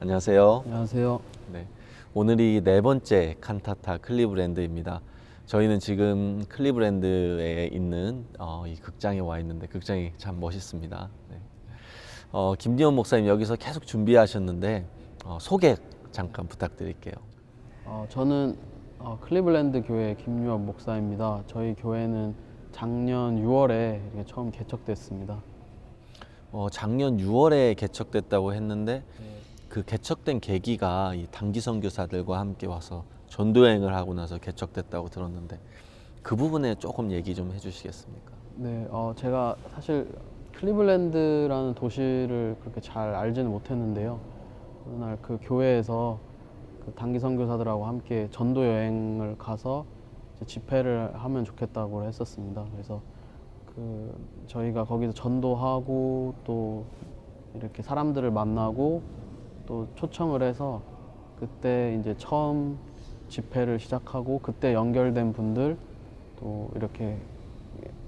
안녕하세요. 안녕하세요. 네, 오늘이 네 번째 칸타타 클리브랜드입니다. 저희는 지금 클리브랜드에 있는 이 극장에 와 있는데 극장이 참 멋있습니다. 네. 김기현 목사님 여기서 계속 준비하셨는데 소개 잠깐 부탁드릴게요. 저는 클리블랜드 교회 김유업 목사입니다. 저희 교회는 작년 6월에 이렇게 처음 개척됐습니다. 작년 6월에 개척됐다고 했는데 그 개척된 계기가 이 단기 선교사들과 함께 와서 전도여행을 하고 나서 개척됐다고 들었는데 그 부분에 조금 얘기 좀 해주시겠습니까? 네, 제가 사실 클리블랜드라는 도시를 그렇게 잘 알지는 못했는데요. 어느 날 그 교회에서 그 단기 선교사들하고 함께 전도 여행을 가서 이제 집회를 하면 좋겠다고 했었습니다. 그래서 저희가 거기서 전도하고 또 이렇게 사람들을 만나고 또 초청을 해서 그때 이제 처음 집회를 시작하고 그때 연결된 분들 또 이렇게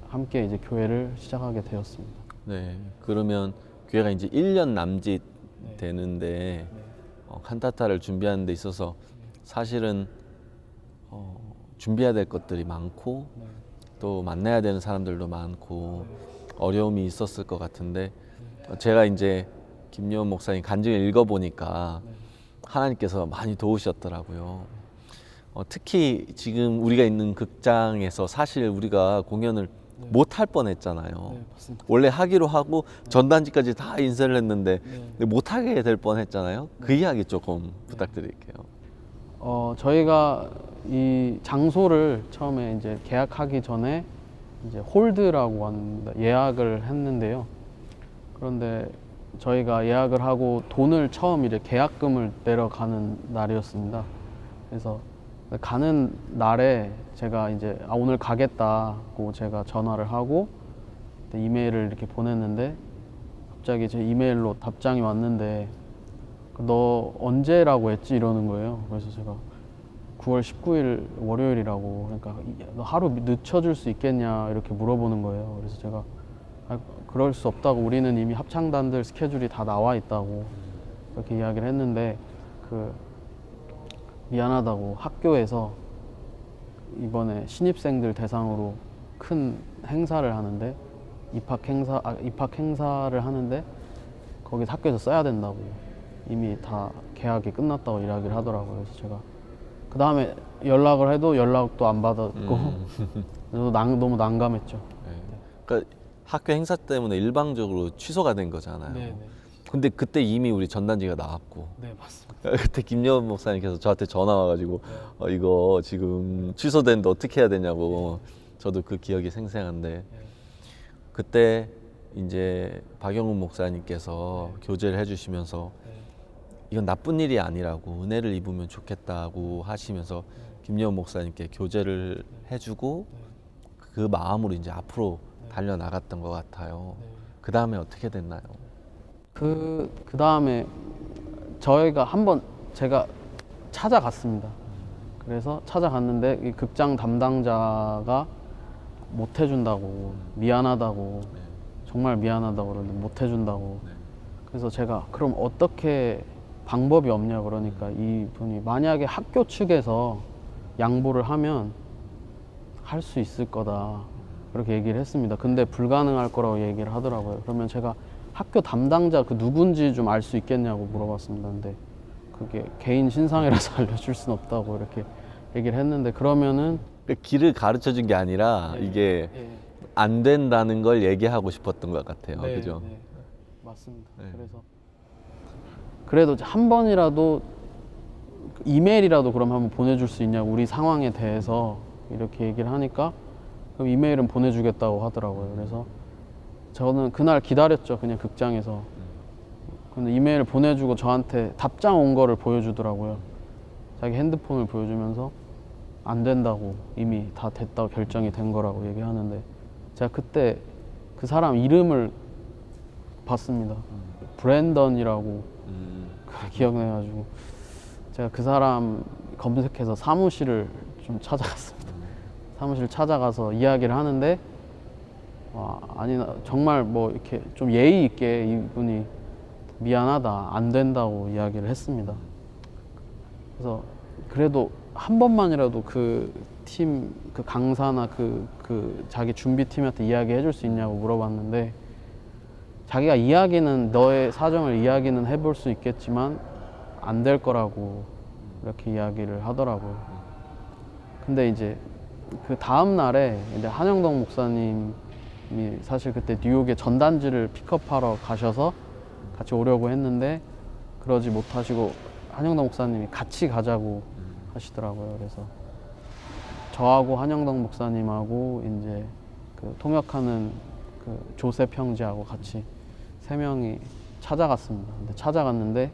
함께 이제 교회를 시작하게 되었습니다. 네, 그러면 교회가 이제 1년 남짓 네. 되는데 네. 칸타타를 준비하는 데 있어서 사실은 준비해야 될 것들이 많고 네. 또 만나야 되는 사람들도 많고 어려움이 있었을 것 같은데 제가 이제 김요원 목사님 간증을 읽어보니까 하나님께서 많이 도우셨더라고요. 특히 지금 우리가 있는 극장에서 사실 우리가 공연을 못 할 뻔했잖아요. 네, 맞습니다. 원래 하기로 하고 전단지까지 다 인쇄를 했는데 네. 못 하게 될 뻔했잖아요. 그 이야기 조금 부탁드릴게요. 저희가 이 장소를 처음에 이제 계약하기 전에 이제 홀드라고 합니다. 예약을 했는데요. 그런데 저희가 예약을 하고 돈을 처음 이제 계약금을 내려가는 날이었습니다. 그래서 가는 날에 제가 이제 오늘 가겠다고 제가 전화를 하고 이메일을 이렇게 보냈는데 갑자기 제 이메일로 답장이 왔는데 너 언제라고 했지? 이러는 거예요. 그래서 제가 9월 19일 월요일이라고, 그러니까 너 하루 늦춰줄 수 있겠냐 이렇게 물어보는 거예요. 그래서 제가 그럴 수 없다고, 우리는 이미 합창단들 스케줄이 다 나와 있다고 그렇게 이야기를 했는데 미안하다고 학교에서 이번에 신입생들 대상으로 큰 행사를 하는데 입학 행사를 하는데 거기 학교에서 써야 된다고, 이미 다 계약이 끝났다고 이야기를 하더라고요. 그래서 제가 그 다음에 연락을 해도 연락도 안 받았고 그래서 너무 난감했죠. 네. 그러니까 학교 행사 때문에 일방적으로 취소가 된 거잖아요. 네. 근데 그때 이미 우리 전단지가 나왔고 네, 맞습니다. 그때 김여원 목사님께서 저한테 전화 와가지고 이거 지금 취소됐는데 어떻게 해야 되냐고. 저도 그 기억이 생생한데 그때 이제 박영훈 목사님께서 교제를 해주시면서 이건 나쁜 일이 아니라고, 은혜를 입으면 좋겠다고 하시면서 김여원 목사님께 교제를 해주고 그 마음으로 이제 앞으로 달려나갔던 것 같아요. 그 다음에 어떻게 됐나요? 그 다음에 저희가 한번 제가 찾아갔습니다. 그래서 찾아갔는데 이 극장 담당자가 못 해준다고, 미안하다고, 정말 미안하다고 그러는데 못 해준다고. 그래서 제가 그럼 어떻게 방법이 없냐 그러니까 이분이 만약에 학교 측에서 양보를 하면 할 수 있을 거다 그렇게 얘기를 했습니다. 근데 불가능할 거라고 얘기를 하더라고요. 그러면 제가 학교 담당자 그 누군지 좀 알 수 있겠냐고 물어봤습니다. 근데 그게 개인 신상이라서 알려줄 수는 없다고 이렇게 얘기를 했는데, 그러면은 길을 가르쳐 준 게 아니라 이게 안 된다는 걸 얘기하고 싶었던 것 같아요. 그죠? 네, 맞습니다. 네. 그래서 그래도 한 번이라도 이메일이라도 그럼 한번 보내줄 수 있냐고, 우리 상황에 대해서 이렇게 얘기를 하니까 그럼 이메일은 보내주겠다고 하더라고요. 그래서 저는 그날 기다렸죠. 그냥 극장에서. 근데 이메일을 보내주고 저한테 답장 온 거를 보여주더라고요. 자기 핸드폰을 보여주면서 안 된다고, 이미 다 됐다고, 결정이 된 거라고 얘기하는데 제가 그때 그 사람 이름을 봤습니다. 브랜던이라고 기억나가지고 제가 그 사람 검색해서 사무실을 좀 찾아갔습니다. 사무실 찾아가서 이야기를 하는데 아니 정말 뭐 이렇게 좀 예의 있게 이분이 미안하다, 안 된다고 이야기를 했습니다. 그래서 그래도 한 번만이라도 그 팀, 그 강사나 그 자기 준비팀한테 이야기해 줄 수 있냐고 물어봤는데, 자기가 이야기는, 너의 사정을 이야기는 해볼 수 있겠지만 안 될 거라고 이렇게 이야기를 하더라고요. 근데 이제 그 다음 날에 이제 한영덕 목사님이 사실 그때 뉴욕에 전단지를 픽업하러 가셔서 같이 오려고 했는데 그러지 못하시고 한영덕 목사님이 같이 가자고 하시더라고요. 그래서 저하고 한영덕 목사님하고 이제 그 통역하는 그 조셉 형제하고 같이 세 명이 찾아갔습니다. 근데 찾아갔는데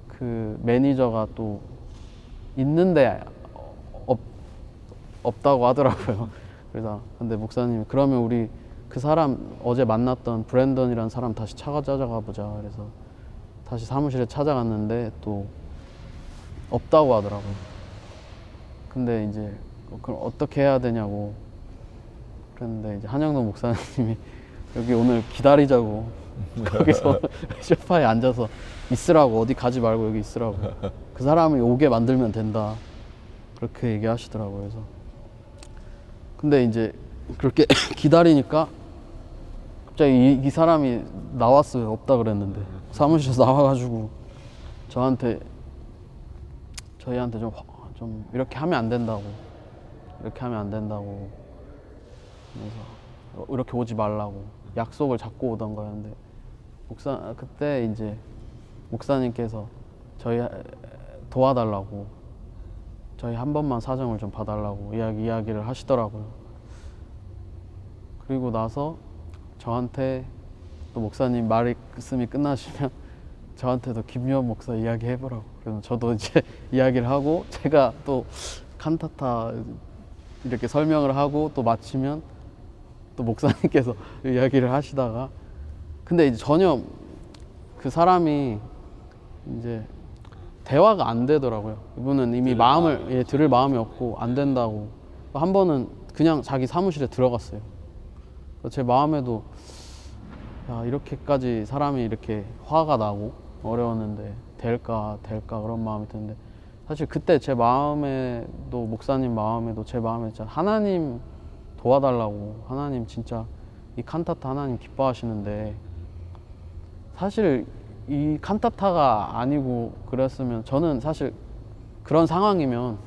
그 매니저가 또 있는데 없다고 하더라고요. 그래서 근데 목사님이 그러면 우리 그 사람 어제 만났던 브랜던이라는 사람 다시 찾아가 보자. 그래서 다시 사무실에 찾아갔는데 또 없다고 하더라고요. 근데 이제 그럼 어떻게 해야 되냐고 그랬는데 이제 한영덕 목사님이 여기 오늘 기다리자고 거기서 소파에 앉아서 있으라고, 어디 가지 말고 여기 있으라고, 그 사람이 오게 만들면 된다, 그렇게 얘기하시더라고요. 그래서 근데 이제 그렇게 기다리니까 갑자기 이 사람이 나왔어요. 없다 그랬는데 사무실에서 나와가지고 저희한테 좀 이렇게 하면 안 된다고, 이렇게 하면 안 된다고, 그래서 이렇게 오지 말라고 약속을 잡고 오던 거였는데 그때 이제 목사님께서 저희 도와달라고, 저희 한 번만 사정을 좀 봐달라고 이야기를 하시더라고요. 그리고 나서 저한테 또 목사님 말씀이 끝나시면 저한테도 김유원 목사 이야기 해보라고, 그래서 저도 이제 이야기를 하고 제가 또 칸타타 이렇게 설명을 하고 또 마치면 또 목사님께서 이야기를 하시다가, 근데 이제 전혀 그 사람이 이제 대화가 안 되더라고요. 이분은 이미 마음을 들을 마음이 없고 안 된다고. 한 번은 그냥 자기 사무실에 들어갔어요. 제 마음에도 야, 이렇게까지 사람이 이렇게 화가 나고 어려웠는데 될까 그런 마음이 드는데, 사실 그때 제 마음에도, 목사님 마음에도 제 마음에 진짜 하나님 도와달라고, 하나님 진짜 이 칸타타 하나님 기뻐하시는데, 사실 이 칸타타가 아니고 그랬으면 저는 사실 그런 상황이면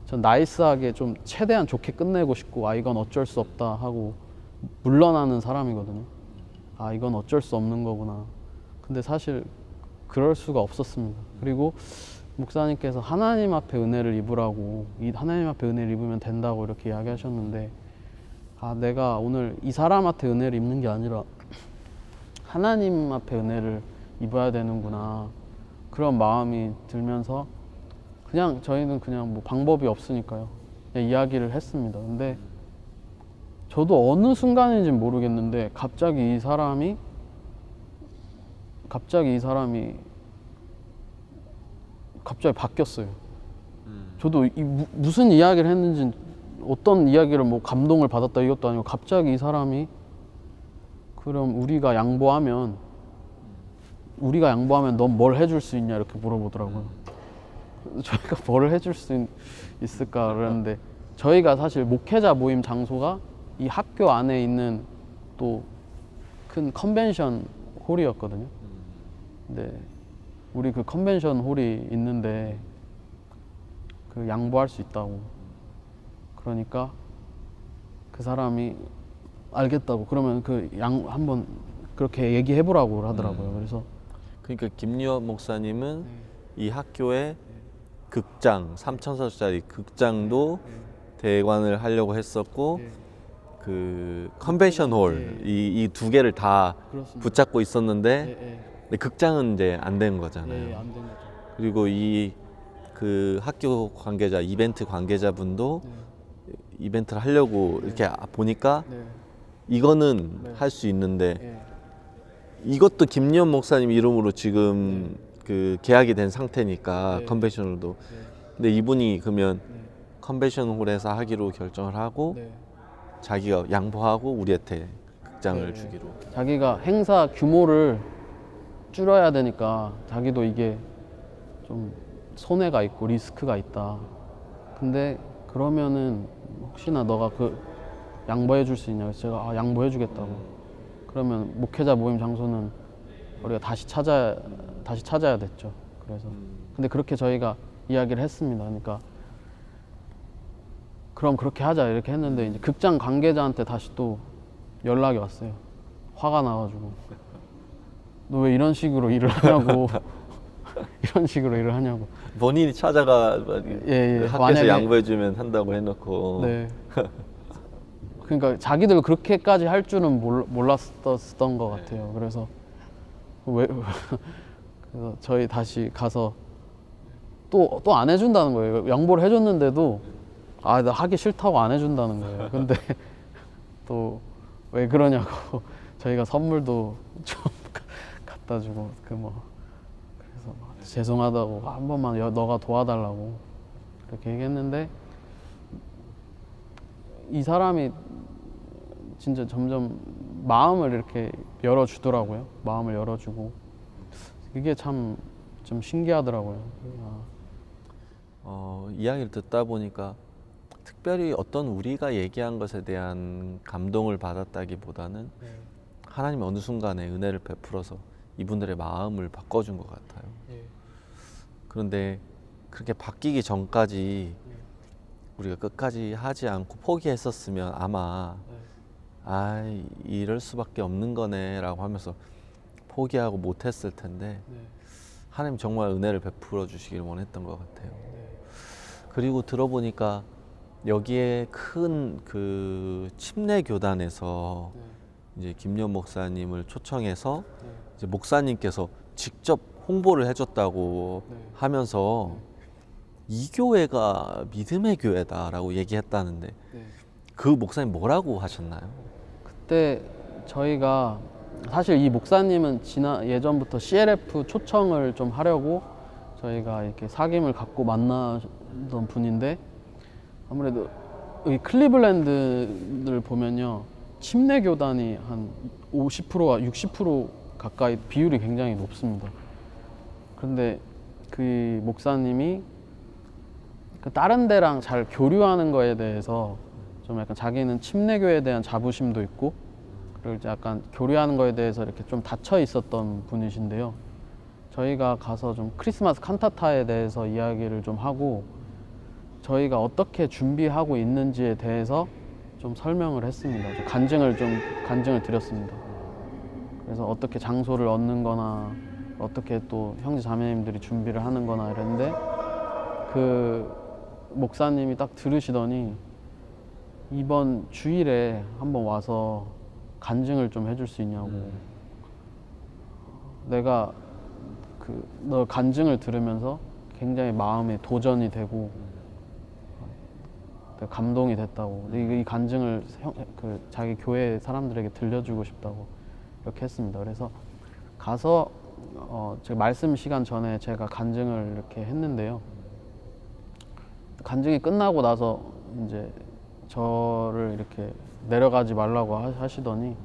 전 나이스하게 좀 최대한 좋게 끝내고 싶고, 아 이건 어쩔 수 없다 하고 물러나는 사람이거든요. 아 이건 어쩔 수 없는 거구나. 근데 사실 그럴 수가 없었습니다. 그리고 목사님께서 하나님 앞에 은혜를 입으라고, 이 하나님 앞에 은혜를 입으면 된다고 이렇게 이야기하셨는데, 아 내가 오늘 이 사람한테 은혜를 입는 게 아니라 하나님 앞에 은혜를 입어야 되는구나, 그런 마음이 들면서 그냥 저희는 그냥 뭐 방법이 없으니까요, 그냥 이야기를 했습니다. 근데 저도 어느 순간인지는 모르겠는데 갑자기 이 사람이 갑자기 바뀌었어요. 저도 무슨 이야기를 했는지, 어떤 이야기를 뭐 감동을 받았다 이것도 아니고 갑자기 이 사람이 그럼 우리가 양보하면 넌 뭘 해줄 수 있냐 이렇게 물어보더라고요. 저희가 뭘 해줄 수 있을까 그랬는데, 저희가 사실 목회자 모임 장소가 이 학교 안에 있는 또 큰 컨벤션 홀이었거든요. 근데 우리 그 컨벤션 홀이 있는데 그 양보할 수 있다고, 그러니까 그 사람이 알겠다고, 그러면 그 한번 그렇게 얘기해 보라고 하더라고요. 그래서 그러니까 김유원 목사님은 이 학교의 극장 3,000석짜리 극장도 대관을 하려고 했었고, 그 컨벤션 홀 이 두 개를 다 그렇습니다. 붙잡고 있었는데, 근데 극장은 이제 안 된 거잖아요. 안 된 거죠. 그리고 이 그 학교 관계자, 이벤트 관계자분도 이벤트를 하려고 이렇게 보니까 이거는 할 수 있는데, 이것도 김유원 목사님 이름으로 지금 그 계약이 된 상태니까 컨벤션홀도. 근데 이분이 그러면 컨벤션 홀에서 하기로 결정을 하고 자기가 양보하고 우리한테 극장을 주기로. 자기가 행사 규모를 줄여야 되니까 자기도 이게 좀 손해가 있고 리스크가 있다. 근데 그러면은 혹시나 너가 그 양보해 줄 수 있냐? 그래서 제가 양보해 주겠다고. 그러면 목회자 모임 장소는 우리가 다시 찾아야 됐죠. 그래서 근데 그렇게 저희가 이야기를 했습니다. 그러니까 그럼 그렇게 하자 이렇게 했는데 이제 극장 관계자한테 다시 또 연락이 왔어요. 화가 나가지고 너 왜 이런 식으로 일을 하냐고. 이런 식으로 일을 하냐고. 본인이 찾아가 예. 학교에서 양보해주면 한다고 해놓고. 네. 그러니까 자기들 그렇게까지 할 줄은 몰랐었던 것 같아요. 그래서 그래서 저희 다시 가서 또 안 해준다는 거예요. 양보를 해줬는데도 나 하기 싫다고 안 해준다는 거예요. 근데 또 왜 그러냐고 저희가 선물도 좀 갖다 주고 그래서 죄송하다고 한 번만 너가 도와달라고 그렇게 얘기했는데 이 사람이 진짜 점점 마음을 이렇게 열어주더라고요. 마음을 열어주고 이게 참 좀 신기하더라고요. 이야기를 듣다 보니까 특별히 어떤 우리가 얘기한 것에 대한 감동을 받았다기보다는 하나님이 어느 순간에 은혜를 베풀어서 이분들의 마음을 바꿔준 것 같아요. 그런데 그렇게 바뀌기 전까지 우리가 끝까지 하지 않고 포기했었으면 아마 이럴 수밖에 없는 거네 라고 하면서 포기하고 못했을 텐데 하나님 정말 은혜를 베풀어 주시길 원했던 것 같아요. 그리고 들어보니까 여기에 큰 그 침례 교단에서 이제 김연 목사님을 초청해서 이제 목사님께서 직접 홍보를 해줬다고 하면서 이 교회가 믿음의 교회다라고 얘기했다는데 그 목사님 뭐라고 하셨나요? 그때 저희가 사실 이 목사님은 예전부터 CLF 초청을 좀 하려고 저희가 이렇게 사귐을 갖고 만나던 분인데 아무래도 여기 클리블랜드를 보면요 침례 교단이 한 50%와 60% 가까이 비율이 굉장히 높습니다. 그런데 그 목사님이 다른 데랑 잘 교류하는 거에 대해서 좀 약간 자기는 침례교에 대한 자부심도 있고 그리고 이제 약간 교류하는 거에 대해서 이렇게 좀 닫혀 있었던 분이신데요. 저희가 가서 좀 크리스마스 칸타타에 대해서 이야기를 좀 하고 저희가 어떻게 준비하고 있는지에 대해서 좀 설명을 했습니다. 간증을 드렸습니다. 그래서 어떻게 장소를 얻는 거나 어떻게 또 형제 자매님들이 준비를 하는 거나 이랬는데 그 목사님이 딱 들으시더니 이번 주일에 한번 와서 간증을 좀 해줄 수 있냐고. 내가 너 간증을 들으면서 굉장히 마음에 도전이 되고 감동이 됐다고. 이 간증을 자기 교회 사람들에게 들려주고 싶다고 이렇게 했습니다. 그래서 가서 제가 말씀 시간 전에 제가 간증을 이렇게 했는데요. 간증이 끝나고 나서 이제 저를 이렇게 내려가지 말라고 하시더니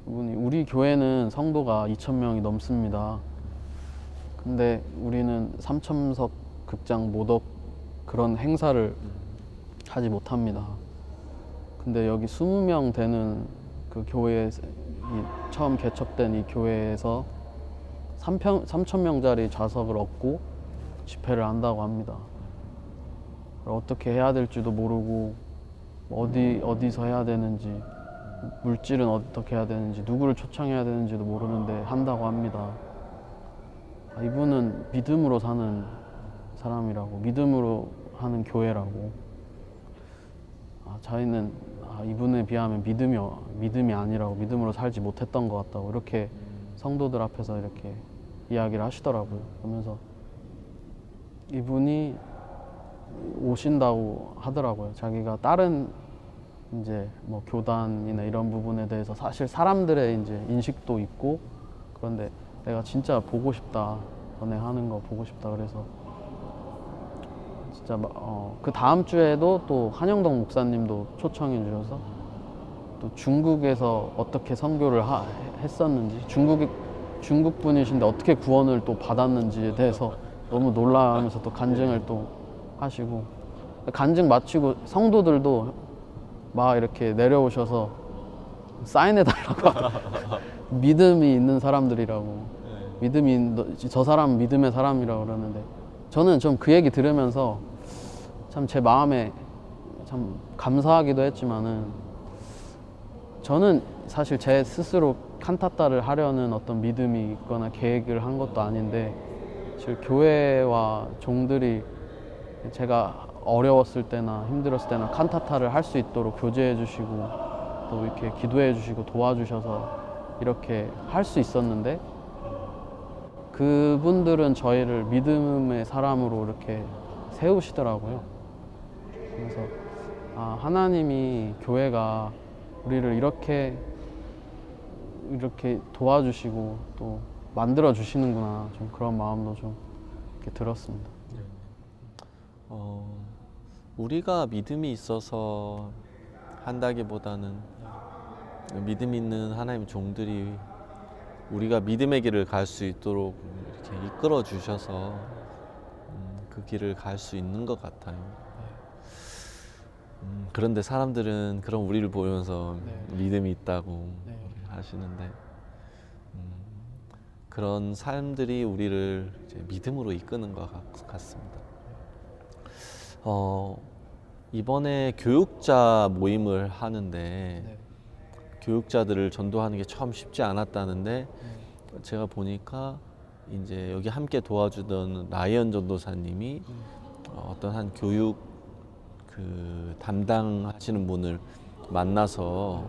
이분이 우리 교회는 성도가 2,000명이 넘습니다. 근데 우리는 3,000석 극장 모독 그런 행사를 하지 못합니다. 근데 여기 20명 되는 그 교회 처음 개척된 이 교회에서 3,000명짜리 좌석을 얻고 집회를 한다고 합니다. 어떻게 해야 될지도 모르고 어디서 해야 되는지 물질은 어떻게 해야 되는지 누구를 초청해야 되는지도 모르는데 한다고 합니다. 이분은 믿음으로 사는 사람이라고 믿음으로 하는 교회라고 저희는 이분에 비하면 믿음이 아니라고 믿음으로 살지 못했던 것 같다고 이렇게 성도들 앞에서 이렇게 이야기를 하시더라고요. 그러면서 이분이 오신다고 하더라고요. 자기가 다른 이제 뭐 교단이나 이런 부분에 대해서 사실 사람들의 이제 인식도 있고 그런데 내가 진짜 보고 싶다. 너네 하는 거 보고 싶다. 그래서 진짜 그 다음 주에도 또 한영덕 목사님도 초청해 주셔서 또 중국에서 어떻게 선교를 했었는지, 중국 분이신데 어떻게 구원을 또 받았는지에 대해서 너무 놀라면서 또 간증을 또 하시고, 간증 마치고 성도들도 막 이렇게 내려오셔서 사인해 달라고 믿음이 있는 사람들이라고, 저 사람 믿음의 사람이라고 그러는데, 저는 좀 그 얘기 들으면서 참 제 마음에 참 감사하기도 했지만은, 저는 사실 제 스스로 칸타타를 하려는 어떤 믿음이 있거나 계획을 한 것도 아닌데, 사실 교회와 종들이 제가 어려웠을 때나 힘들었을 때나 칸타타를 할 수 있도록 교제해 주시고 또 이렇게 기도해 주시고 도와주셔서 이렇게 할 수 있었는데, 그분들은 저희를 믿음의 사람으로 이렇게 세우시더라고요. 그래서 하나님이 교회가 우리를 이렇게 도와주시고 또 만들어 주시는구나, 좀 그런 마음도 좀 이렇게 들었습니다. 우리가 믿음이 있어서 한다기보다는 믿음 있는 하나님 종들이 우리가 믿음의 길을 갈 수 있도록 이렇게 이끌어 주셔서 그 길을 갈 수 있는 것 같아요. 그런데 사람들은 그런 우리를 보면서 믿음이 있다고 하시는데, 그런 삶들이 우리를 이제 믿음으로 이끄는 것 같습니다. 이번에 교육자 모임을 하는데 교육자들을 전도하는 게 참 쉽지 않았다는데, 제가 보니까 이제 여기 함께 도와주던 라이언 전도사님이 어떤 한 교육 그 담당하시는 분을 만나서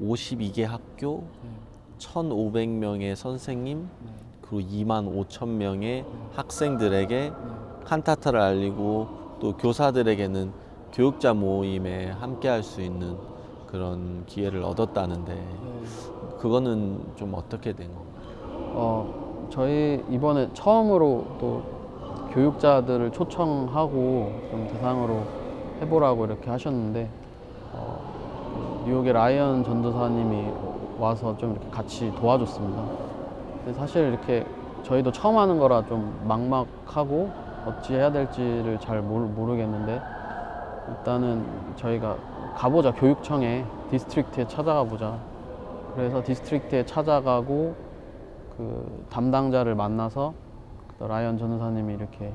52개 학교 1,500명의 선생님 그리고 25,000명의 학생들에게 칸타타를 알리고, 또 교사들에게는 교육자 모임에 함께 할 수 있는 그런 기회를 얻었다는데, 그거는 좀 어떻게 된 건가요? 저희 이번에 처음으로 또 교육자들을 초청하고 좀 대상으로 해보라고 이렇게 하셨는데, 뉴욕의 라이언 전도사님이 와서 좀 이렇게 같이 도와줬습니다. 근데 사실 이렇게 저희도 처음 하는 거라 좀 막막하고 어찌 해야 될지를 잘 모르겠는데, 일단은 저희가 가보자, 교육청에 디스트릭트에 찾아가 보자. 그래서 디스트릭트에 찾아가고 그 담당자를 만나서 라이언 전도사님이 이렇게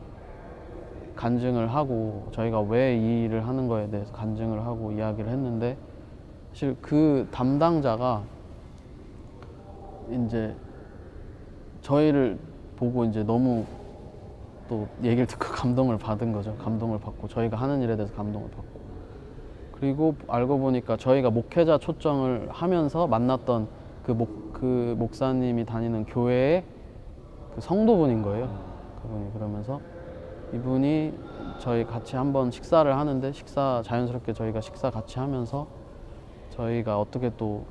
간증을 하고, 저희가 왜 이 일을 하는 거에 대해서 간증을 하고 이야기를 했는데, 사실 그 담당자가 이제 저희를 보고 이제 너무 또 얘기를 듣고 감동을 받은 거죠. 감동을 받고, 저희가 하는 일에 대해서 감동을 받고, 그리고 알고 보니까 저희가 목회자 초청을 하면서 만났던 그 목사님이 다니는 교회의 그 성도분인 거예요. 그분이. 그러면서 이분이 저희 같이 한번 식사를 하는데, 자연스럽게 저희가 식사 같이 하면서 저희가 어떻게 또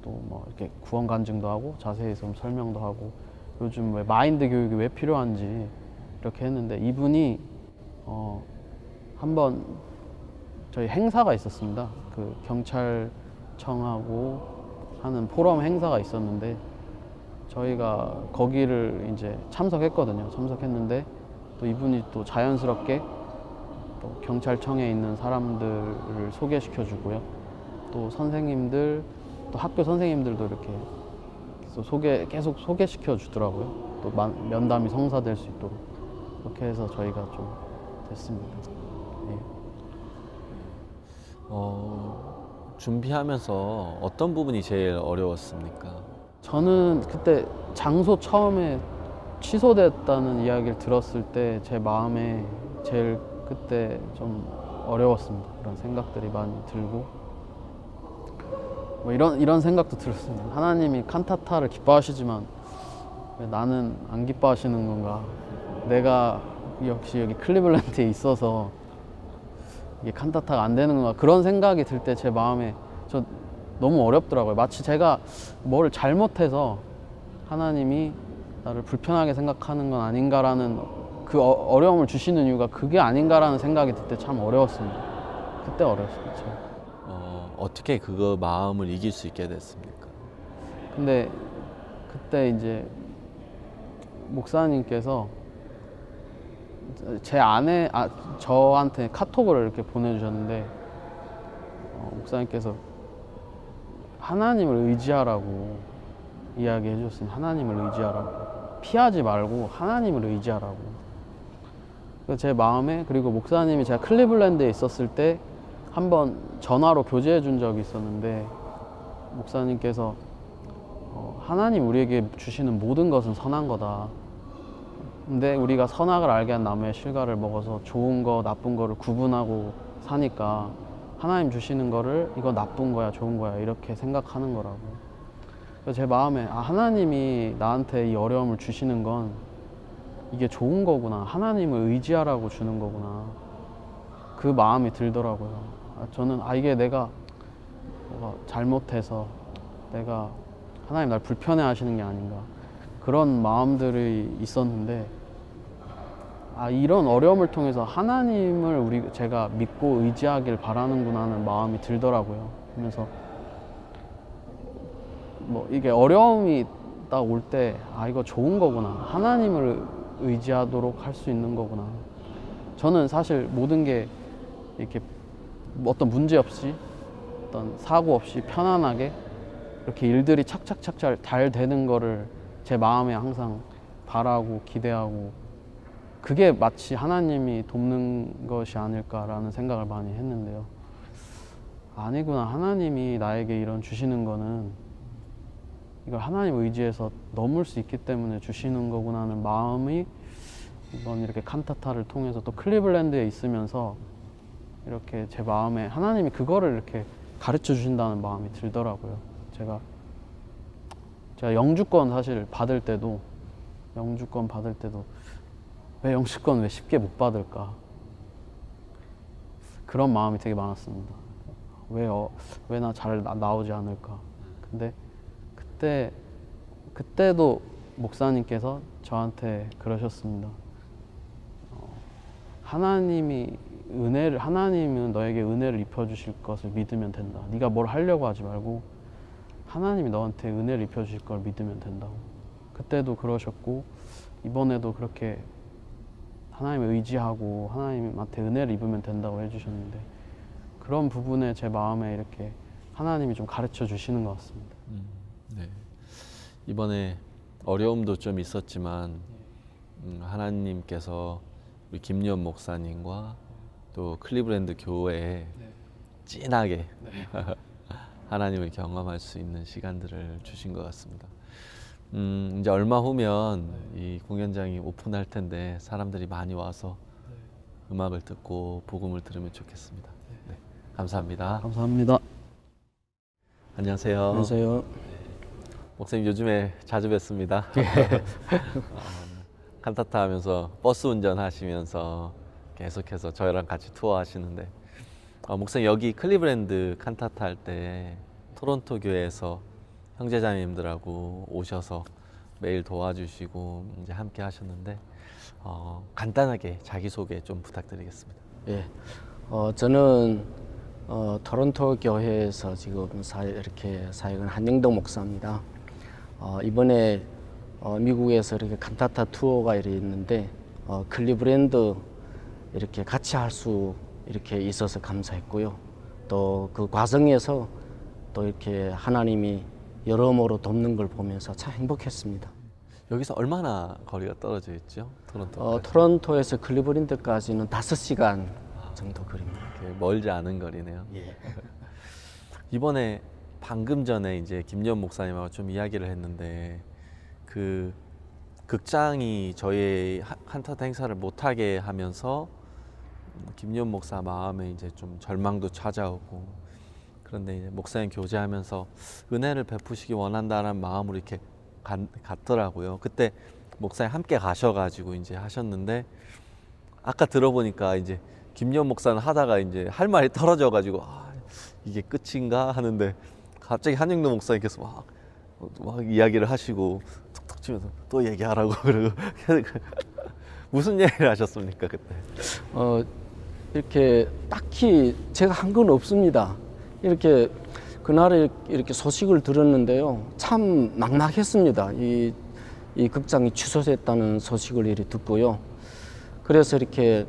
뭐 이렇게 구원 간증도 하고 자세히 좀 설명도 하고, 요즘 왜 마인드 교육이 왜 필요한지 이렇게 했는데, 이분이 한번 저희 행사가 있었습니다. 그 경찰청하고 하는 포럼 행사가 있었는데, 저희가 거기를 이제 참석했거든요. 참석했는데 또 이분이 또 자연스럽게 또 경찰청에 있는 사람들을 소개시켜 주고요. 또 선생님들, 또 학교 선생님들도 이렇게 계속 소개시켜 주더라고요. 또 면담이 성사될 수 있도록 그렇게 해서 저희가 좀 됐습니다. 예. 준비하면서 어떤 부분이 제일 어려웠습니까? 저는 그때 장소 처음에 취소됐다는 이야기를 들었을 때 제 마음에 제일 그때 좀 어려웠습니다. 그런 생각들이 많이 들고, 뭐 이런 생각도 들었습니다. 하나님이 칸타타를 기뻐하시지만 왜 나는 안 기뻐하시는 건가? 내가 역시 여기 클리블랜드에 있어서 이게 칸타타가 안 되는 건가? 그런 생각이 들 때 제 마음에 저 너무 어렵더라고요. 마치 제가 뭘 잘못해서 하나님이 나를 불편하게 생각하는 건 아닌가라는 그 어려움을 주시는 이유가 그게 아닌가라는 생각이 들 때 참 어려웠습니다. 그때 어려웠습니다. 어떻게 그거 마음을 이길 수 있게 됐습니까? 근데 그때 이제 목사님께서 저한테 카톡을 이렇게 보내주셨는데 목사님께서 하나님을 의지하라고 이야기해 주셨습니다. 하나님을 의지하라고. 피하지 말고 하나님을 의지하라고. 그래서 제 마음에, 그리고 목사님이 제가 클리블랜드에 있었을 때 한번 전화로 교제해 준 적이 있었는데 목사님께서 하나님 우리에게 주시는 모든 것은 선한 거다. 근데 우리가 선악을 알게 한 나무의 실과를 먹어서 좋은 거 나쁜 거를 구분하고 사니까 하나님 주시는 거를 이거 나쁜 거야 좋은 거야 이렇게 생각하는 거라고. 그래서 제 마음에 하나님이 나한테 이 어려움을 주시는 건 이게 좋은 거구나, 하나님을 의지하라고 주는 거구나, 그 마음이 들더라고요. 저는 이게 내가 뭐가 잘못해서 내가 하나님 날 불편해 하시는 게 아닌가, 그런 마음들이 있었는데 이런 어려움을 통해서 하나님을 제가 믿고 의지하길 바라는구나 하는 마음이 들더라고요. 그러면서 뭐 이게 어려움이 딱 올 때 이거 좋은 거구나, 하나님을 의지하도록 할 수 있는 거구나. 저는 사실 모든 게 이렇게 어떤 문제 없이, 어떤 사고 없이 편안하게 이렇게 일들이 착착착 잘 되는 거를 제 마음에 항상 바라고 기대하고, 그게 마치 하나님이 돕는 것이 아닐까라는 생각을 많이 했는데요. 아니구나, 하나님이 나에게 이런 주시는 거는 이걸 하나님 의지해서 넘을 수 있기 때문에 주시는 거구나 하는 마음이 이번 이렇게 칸타타를 통해서 또 클리블랜드에 있으면서 이렇게 제 마음에 하나님이 그거를 이렇게 가르쳐 주신다는 마음이 들더라고요. 제가 영주권 사실 받을 때도 왜 영주권 왜 쉽게 못 받을까, 그런 마음이 되게 많았습니다. 왜 나 잘 나오지 않을까. 근데 그때도 목사님께서 저한테 그러셨습니다. 하나님은 너에게 은혜를 입혀주실 것을 믿으면 된다. 네가 뭘 하려고 하지 말고 하나님이 너한테 은혜를 입혀주실 걸 믿으면 된다고. 그때도 그러셨고 이번에도 그렇게 하나님을 의지하고 하나님한테 은혜를 입으면 된다고 해주셨는데, 그런 부분에 제 마음에 이렇게 하나님이 좀 가르쳐 주시는 것 같습니다. 네. 이번에 어려움도 좀 있었지만 하나님께서 우리 김유현 목사님과 또 클리브랜드 교회에 진하게 하나님을 경험할 수 있는 시간들을 주신 것 같습니다. 이제 얼마 후면 이 공연장이 오픈할 텐데 사람들이 많이 와서 음악을 듣고 복음을 들으면 좋겠습니다. 네. 감사합니다. 감사합니다. 안녕하세요. 안녕하세요. 목사님 요즘에 자주 뵙습니다. 칸타타 하면서 버스 운전하시면서 계속해서 저희랑 같이 투어 하시는데 목사님 여기 클리브랜드 칸타타 할 때 토론토 교회에서 형제자매님들하고 오셔서 매일 도와주시고 이제 함께 하셨는데 간단하게 자기소개 좀 부탁드리겠습니다. 예, 저는 토론토 교회에서 지금 이렇게 사역은 한영덕 목사입니다. 이번에 미국에서 이렇게 칸타타 투어가 있는데 클리브랜드 이렇게 같이 할 수 이렇게 있어서 감사했고요. 또 그 과정에서 또 이렇게 하나님이 여러모로 돕는 걸 보면서 참 행복했습니다. 여기서 얼마나 거리가 떨어져 있죠? 토론토. 토론토에서 클리브랜드까지는 5시간 정도 거리입니다. 멀지 않은 거리네요. 예. 이번에 방금 전에 이제 김연 목사님하고 좀 이야기를 했는데 그 극장이 저희 칸타타 행사를 못하게 하면서 김연 목사 마음에 이제 좀 절망도 찾아오고, 그런데 이제 목사님 교제하면서 은혜를 베푸시기 원한다는 마음으로 이렇게 갔더라고요. 그때 목사님 함께 가셔가지고 이제 하셨는데 아까 들어보니까 이제 김연 목사는 하다가 이제 할 말이 떨어져가지고 이게 끝인가 하는데 갑자기 한영도 목사님께서 막 이야기를 하시고 툭툭 치면서 또 얘기하라고 그러고 무슨 얘기를 하셨습니까 그때? 이렇게 딱히 제가 한 건 없습니다. 이렇게 그날에 이렇게 소식을 들었는데요. 참 막막했습니다. 이 극장이 취소됐다는 소식을 이렇게 듣고요. 그래서 이렇게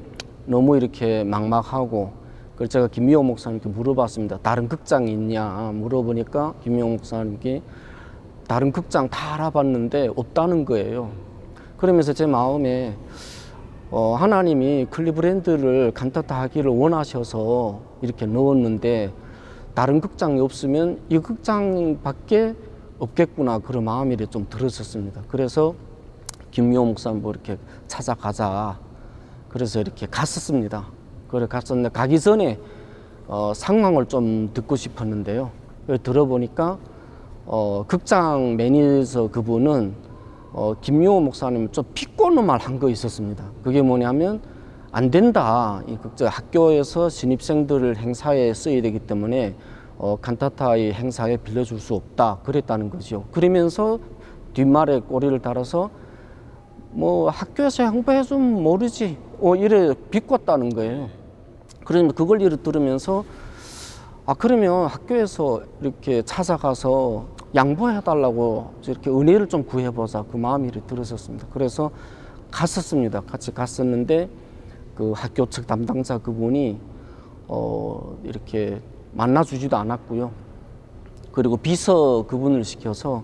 너무 이렇게 막막하고, 그래서 제가 김미호 목사님께 물어봤습니다. 다른 극장이 있냐 물어보니까 김미호 목사님께 다른 극장 다 알아봤는데 없다는 거예요. 그러면서 제 마음에 하나님이 클리브랜드를 칸타타 하기를 원하셔서 이렇게 넣었는데 다른 극장이 없으면 이 극장밖에 없겠구나, 그런 마음이 좀 들었었습니다. 그래서 김미호 목사님 뭐 이렇게 찾아가자, 그래서 이렇게 갔었습니다. 그래 갔었는데 가기 전에 상황을 좀 듣고 싶었는데요. 들어보니까 극장 매니저 그분은 김미호 목사님 좀 비꼬는 말 한 거 있었습니다. 그게 뭐냐면 안 된다. 이 극장 학교에서 신입생들을 행사에 써야 되기 때문에 칸타타의 행사에 빌려줄 수 없다. 그랬다는 거죠. 그러면서 뒷말에 꼬리를 달아서 뭐 학교에서 양보해주면 모르지. 이래 비꼬았다는 거예요. 그러면 그걸 이렇게 들으면서 그러면 학교에서 이렇게 찾아가서 양보해달라고 이렇게 은혜를 좀 구해보자, 그 마음이 이렇게 들었었습니다. 그래서 갔었습니다. 같이 갔었는데 그 학교 측 담당자 그분이 이렇게 만나주지도 않았고요. 그리고 비서 그분을 시켜서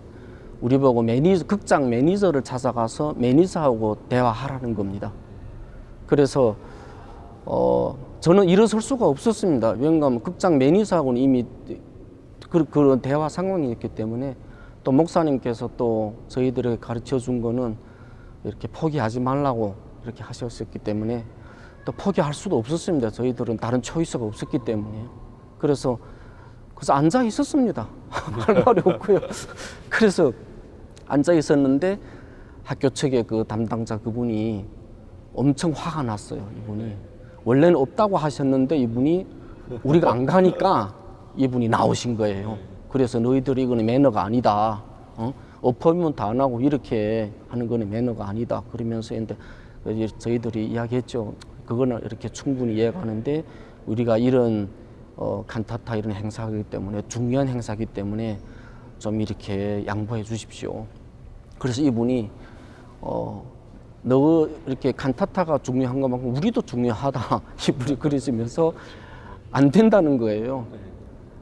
우리 보고 극장 매니저를 찾아가서 매니저하고 대화하라는 겁니다. 그래서 저는 일어설 수가 없었습니다. 왜냐하면 극장 매니저하고는 이미 그런 대화 상황이 있기 때문에, 또 목사님께서 또 저희들에게 가르쳐 준 거는 이렇게 포기하지 말라고 이렇게 하셨기 때문에 또 포기할 수도 없었습니다. 저희들은 다른 초이스가 없었기 때문에. 그래서 앉아 있었습니다. 할 말이 없고요. 그래서 앉아 있었는데 학교 측의 그 담당자 그분이 엄청 화가 났어요. 이분이 원래는 없다고 하셨는데 이분이 우리가 안 가니까 이분이 나오신 거예요. 그래서 너희들이 이거는 매너가 아니다. 어포인먼트 안 하고 이렇게 하는 거는 매너가 아니다. 그러면서 저희들이 이야기했죠. 그거는 이렇게 충분히 이해가는데 우리가 이런 칸타타 이런 행사이기 때문에, 중요한 행사이기 때문에 좀 이렇게 양보해 주십시오. 그래서 이분이 너 이렇게 칸타타가 중요한 것만큼 우리도 중요하다. 이분이 그러시면서 안 된다는 거예요.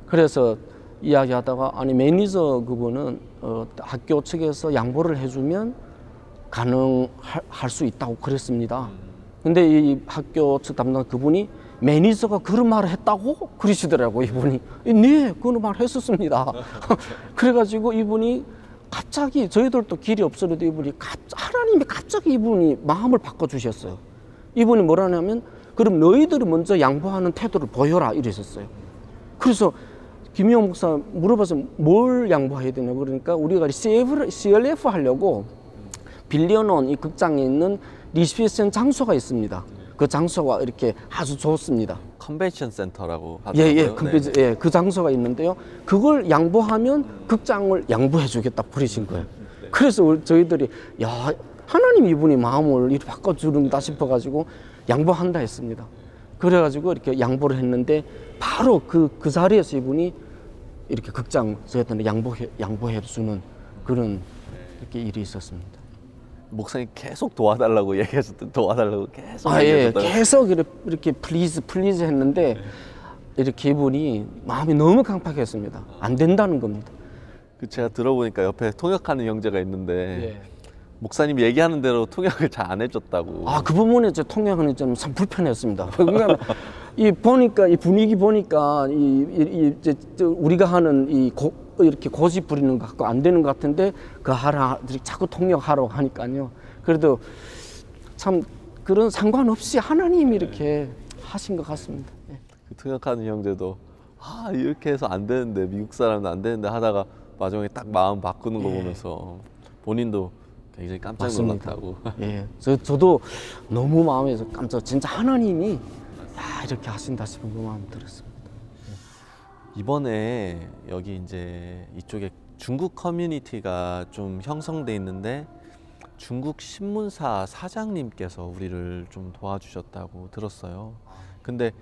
그래서 이야기하다가 아니 매니저 그분은 학교 측에서 양보를 해주면 가능할 수 있다고 그랬습니다. 근데 이 학교 측 담당 그분이 매니저가 그런 말을 했다고 그러시더라고요. 이분이 네 그런 말 했었습니다. 그래가지고 이분이 갑자기, 저희들도 길이 없었는데 이분이 하나님이 갑자기 이분이 마음을 바꿔주셨어요. 이분이 뭐라냐면 그럼 너희들이 먼저 양보하는 태도를 보여라 이러셨어요. 그래서 김미호 목사 물어봐서 뭘 양보해야 되냐 그러니까 우리가 CLF 하려고 빌려놓은 이 극장에 있는 리셉션 장소가 있습니다. 그 장소가 이렇게 아주 좋습니다. 컨벤션 센터라고 하더라고요. 예, 그 장소가 있는데요. 그걸 양보하면 극장을 양보해 주겠다 부르신 거예요. 그래서 저희들이 야, 하나님 이분이 마음을 이렇게 바꿔주는다 싶어가지고 양보한다 했습니다. 그래가지고 이렇게 양보를 했는데 바로 그 자리에서 이분이 이렇게 극장 저희한테 양보해 주는 그런 이렇게 일이 있었습니다. 목사님 계속 도와달라고 얘기하셨던, 도와달라고 계속 예, 얘기하셨다가 계속 이렇게 플리즈 했는데 이렇게 이분이 마음이 너무 강팍했습니다. 안 된다는 겁니다. 제가 들어보니까 옆에 통역하는 형제가 있는데 예. 목사님 얘기하는 대로 통역을 잘 안 해줬다고. 그 부분에 제 통역은 좀 참 불편했습니다. 왜냐하면 이 분위기 보니까 이제 우리가 하는 이렇게 고집 부리는 것 같고 안 되는 것 같은데 자꾸 통역하라고 하니까요. 그래도 참 그런 상관없이 하나님이 이렇게 하신 것 같습니다. 예. 그 통역하는 형제도 이렇게 해서 안 되는데, 미국 사람은 안 되는데 하다가 마지막에 딱 마음 바꾸는 거 보면서 본인도 굉장히 깜짝 놀랐다고. 예, 저도 너무 마음에서 진짜 하나님이 이렇게 하신다 싶은 그 마음이 들었습니다. 이번에 여기 이제 이쪽에 중국 커뮤니티가 좀 형성돼 있는데 중국 신문사 사장님께서 우리를 좀 도와주셨다고 들었어요. 근데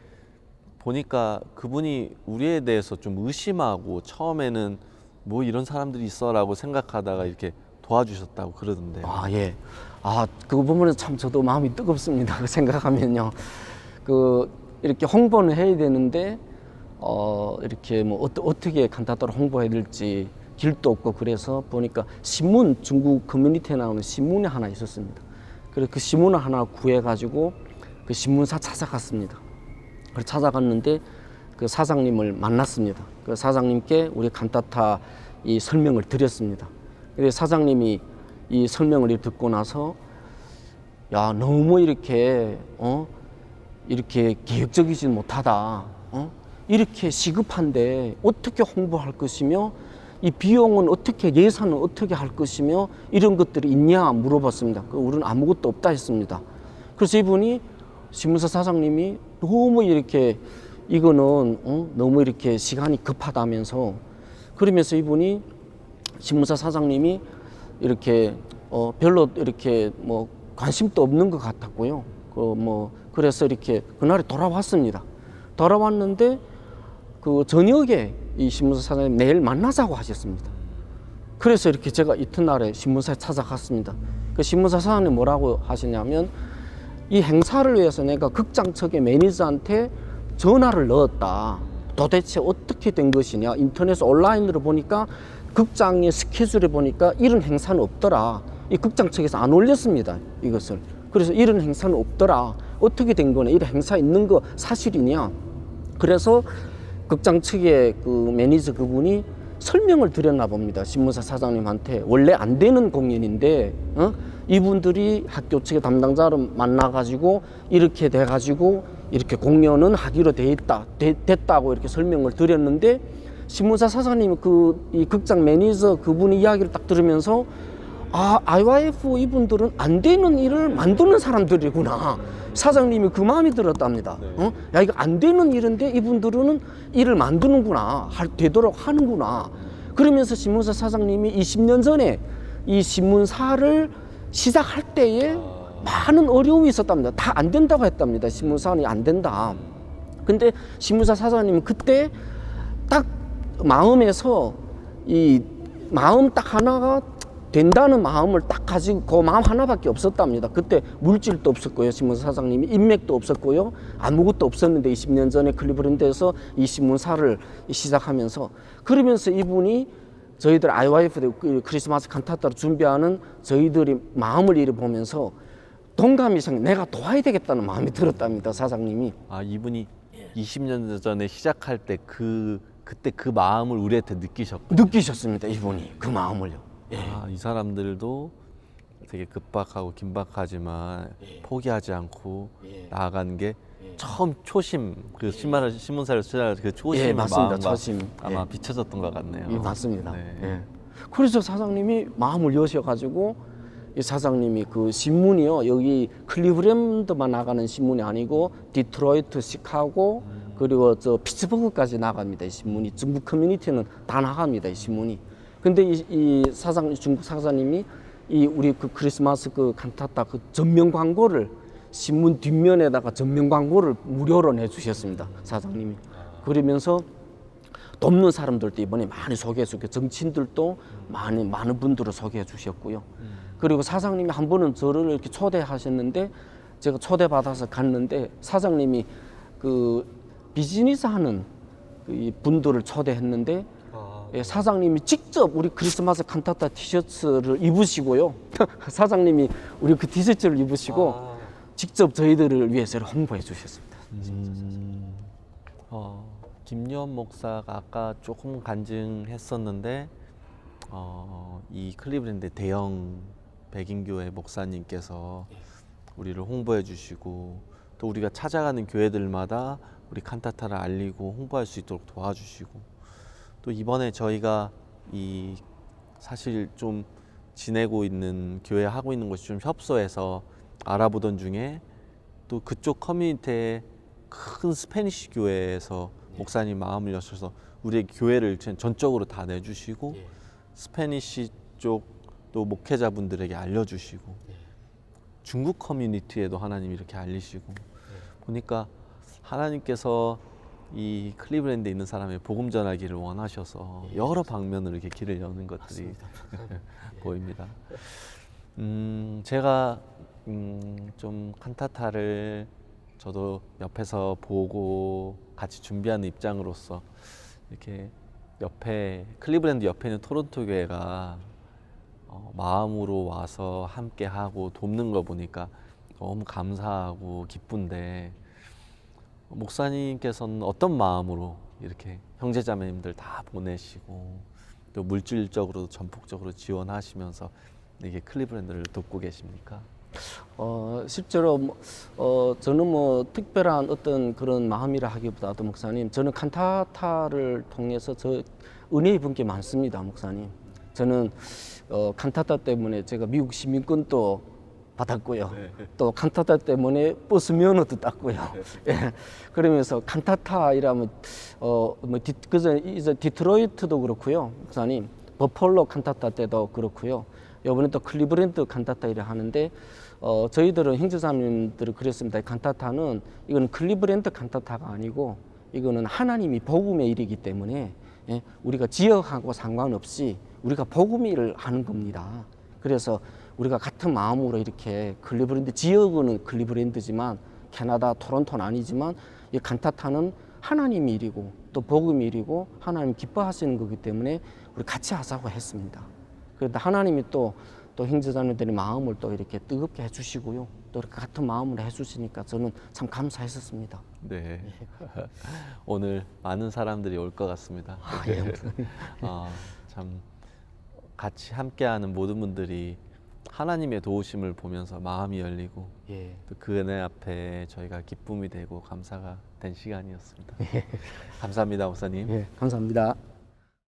보니까 그분이 우리에 대해서 좀 의심하고 처음에는 뭐 이런 사람들이 있어라고 생각하다가 이렇게 도와주셨다고 그러던데. 아, 예. 아, 그 부분은 참 저도 마음이 뜨겁습니다. 그 생각하면요. 이렇게 홍보는 해야 되는데, 이렇게 뭐 어떻게 칸타타를 홍보해야 될지 길도 없고 그래서 보니까 신문, 중국 커뮤니티에 나오는 신문이 하나 있었습니다. 그래서 그 신문을 하나 구해가지고 그 신문사 찾아갔습니다. 그래서 찾아갔는데 그 사장님을 만났습니다. 그 사장님께 우리 칸타타 이 설명을 드렸습니다. 근데 사장님이 이 설명을 듣고 나서 야, 너무 이렇게 이렇게 계획적이지 못하다. 이렇게 시급한데 어떻게 홍보할 것이며 이 비용은 어떻게 예산은 어떻게 할 것이며 이런 것들이 있냐 물어봤습니다. 우리는 아무것도 없다 했습니다. 그래서 이분이 신문사 사장님이 너무 이렇게 이거는 너무 이렇게 시간이 급하다면서 그러면서 이분이 신문사 사장님이 이렇게 별로 이렇게 뭐 관심도 없는 것 같았고요. 그래서 이렇게 그날에 돌아왔습니다. 돌아왔는데 그 저녁에 이 신문사 사장님 내일 만나자고 하셨습니다. 그래서 이렇게 제가 이튿날에 신문사에 찾아갔습니다. 그 신문사 사장님 뭐라고 하시냐면 이 행사를 위해서 내가 극장 측의 매니저한테 전화를 넣었다. 도대체 어떻게 된 것이냐. 인터넷 온라인으로 보니까 극장의 스케줄에 보니까 이런 행사는 없더라. 이 극장 측에서 안 올렸습니다. 이것을. 그래서 이런 행사는 없더라. 어떻게 된 거냐. 이런 행사 있는 거 사실이냐. 그래서 극장 측의 그 매니저 그분이 설명을 드렸나 봅니다. 신문사 사장님한테. 원래 안 되는 공연인데 이분들이 학교 측의 담당자를 만나가지고 이렇게 돼가지고 이렇게 공연은 하기로 됐다고 이렇게 설명을 드렸는데 신문사 사장님이 이 극장 매니저 그분이 이야기를 딱 들으면서 아, IYF 이분들은 안 되는 일을 만드는 사람들이구나. 사장님이 그 마음이 들었답니다. 야, 이거 안 되는 일인데 이분들은 일을 만드는구나. 되도록 하는구나. 그러면서 신문사 사장님이 20년 전에 이 신문사를 시작할 때에 많은 어려움이 있었답니다. 다 안 된다고 했답니다. 신문사는 안 된다. 근데 신문사 사장님은 그때 딱 마음에서 이 마음 딱 하나가 된다는 마음을 딱 가지고 그 마음 하나밖에 없었답니다. 그때 물질도 없었고요. 신문사 사장님이 인맥도 없었고요. 아무것도 없었는데 20년 전에 클리브랜드에서 이 신문사를 시작하면서 그러면서 이분이 저희들 IYF 크리스마스 칸타타를 준비하는 저희들이 마음을 이래 보면서 동감이 생 내가 도와야 되겠다는 마음이 들었답니다. 사장님이. 아, 이분이 20년 전에 시작할 때 그때 그 마음을 우리한테 느끼셨습니다. 이분이 그 마음을요. 예. 아, 이 사람들도 되게 급박하고 긴박하지만 포기하지 않고 나아가는 게 처음 초심 그 신문사를 시작할 그 초심의 맞습니다. 마음과 초심. 아마 비춰졌던 것 같네요. 맞습니다. 네. 그래서 사장님이 마음을 여셔가지고 이 사장님이 그 신문이요 여기 클리브랜드만 나가는 신문이 아니고 디트로이트, 시카고 그리고 저 피츠버그까지 나갑니다. 이 신문이 중국 커뮤니티는 다 나갑니다. 이 신문이. 근데 이 중국 사장님이 이 우리 그 크리스마스 그 칸타타 그 전면 광고를 신문 뒷면에다가 전면 광고를 무료로 내주셨습니다. 사장님이. 그러면서 돕는 사람들도 이번에 많이 소개해 주고 정치인들도 많은 분들을 소개해 주셨고요. 그리고 사장님이 한 번은 저를 이렇게 초대하셨는데 제가 초대받아서 갔는데 사장님이 그 비즈니스 하는 그 분들을 초대했는데 사장님이 직접 우리 크리스마스 칸타타 티셔츠를 입으시고요. 사장님이 우리 그 티셔츠를 입으시고 직접 저희들을 위해서 홍보해 주셨습니다. 김유원 목사가 아까 조금 간증했었는데 이 클리브랜드 대형 백인교회 목사님께서 우리를 홍보해 주시고 또 우리가 찾아가는 교회들마다 우리 칸타타를 알리고 홍보할 수 있도록 도와주시고 또 이번에 저희가 이 사실 좀 지내고 있는 교회 하고 있는 것이 좀 협소해서 알아보던 중에 또 그쪽 커뮤니티에 큰 스페니쉬 교회에서 목사님 마음을 여셔서 우리의 교회를 전적으로 다 내주시고 스페니쉬 쪽 또 목회자분들에게 알려주시고 중국 커뮤니티에도 하나님 이렇게 알리시고 보니까 하나님께서 이 클리블랜드에 있는 사람의 복음 전하기를 원하셔서 여러 방면으로 이렇게 길을 여는 것들이 보입니다. 제가 좀 칸타타를 저도 옆에서 보고 같이 준비하는 입장으로서 이렇게 옆에 클리블랜드 옆에 있는 토론토 교회가 마음으로 와서 함께 하고 돕는 거 보니까 너무 감사하고 기쁜데 목사님께서는 어떤 마음으로 이렇게 형제자매님들 다 보내시고 또 물질적으로 전폭적으로 지원하시면서 이게 클리블랜드를 돕고 계십니까? 실제로 저는 뭐 특별한 어떤 그런 마음이라 하기보다도 목사님, 저는 칸타타를 통해서 저 은혜 입은 게 많습니다, 목사님. 저는 칸타타 때문에 제가 미국 시민권도 받았고요. 또 칸타타 때문에 버스 면허도 땄고요. 예. 그러면서 칸타타 이라면 그저 이제 디트로이트도 그렇고요, 목사님. 버펄로 칸타타 때도 그렇고요. 이번에 또 클리브랜드 칸타타 일을 하는데 저희들은 형제자매님들은 그랬습니다. 칸타타는 이거는 클리브랜드 칸타타가 아니고 이거는 하나님이 복음의 일이기 때문에 예, 우리가 지역하고 상관없이 우리가 복음의 일을 하는 겁니다. 그래서 우리가 같은 마음으로 이렇게 클리브랜드 지역은 클리브랜드지만 캐나다 토론토는 아니지만 이 칸타타는 하나님의 일이고 또 복음의 일이고 하나님 기뻐하시는 거기 때문에 우리 같이 하자고 했습니다. 그런데 하나님이 또 형제자매들의 마음을 또 이렇게 뜨겁게 해주시고요. 또 이렇게 같은 마음으로 해주시니까 저는 참 감사했었습니다. 네. 오늘 많은 사람들이 올 것 같습니다. 참 같이 함께하는 모든 분들이 하나님의 도우심을 보면서 마음이 열리고 예. 또 그 은혜 앞에 저희가 기쁨이 되고 감사가 된 시간이었습니다. 감사합니다, 목사님. 예, 감사합니다.